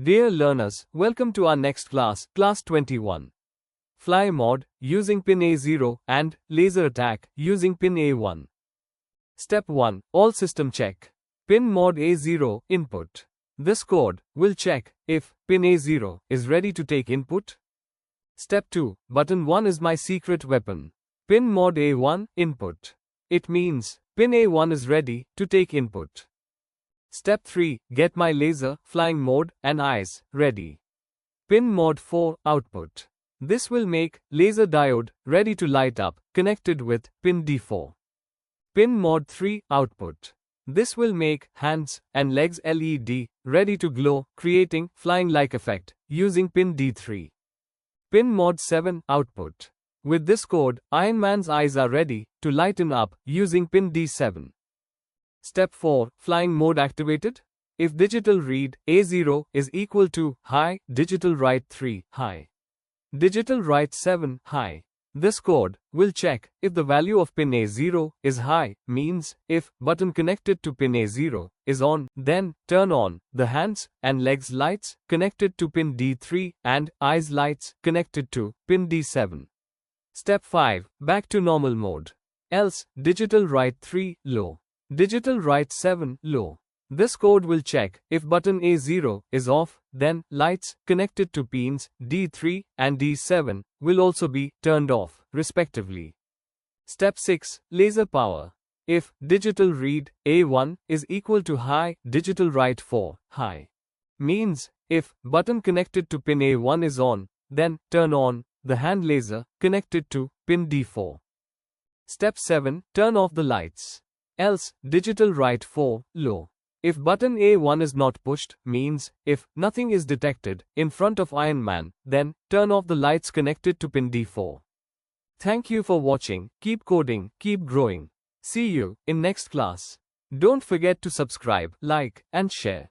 Dear learners, welcome to our next class, Class 21. Fly mode, using pin A0, and laser attack, using pin A1. Step 1. All system check. Pin mode A0, input. This code will check if pin A0 is ready to take input. Step 2. Button 1 is my secret weapon. Pin mode A1, input. It means pin A1 is ready to take input. Step 3. Get my laser, flying mode, and eyes ready. Pin mode 4, output. This will make laser diode ready to light up, connected with pin D4. Pin mode 3, output. This will make hands and legs LED ready to glow, creating flying-like effect, using pin D3. Pin mode 7, output. With this code, Iron Man's eyes are ready to lighten up, using pin D7. Step 4. Flying mode activated. If digital read A0 is equal to high, digital write 3, high. Digital write 7, high. This code will check if the value of pin A0 is high, means if button connected to pin A0 is on, then turn on the hands and legs lights connected to pin D3 and eyes lights connected to pin D7. Step 5. Back to normal mode. Else, digital write 3, low. Digital write 7, low. This code will check if button A0 is off, then lights connected to pins D3 and D7 will also be turned off, respectively. Step 6. Laser power. If digital read A1 is equal to high, digital write 4, high. Means if button connected to pin A1 is on, then turn on the hand laser connected to pin D4. Step 7. Turn off the lights. Else, digital write 4, low. If button A1 is not pushed, means if nothing is detected in front of Iron Man, then turn off the lights connected to pin D4. Thank you for watching. Keep coding, keep growing. See you in next class. Don't forget to subscribe, like, and share.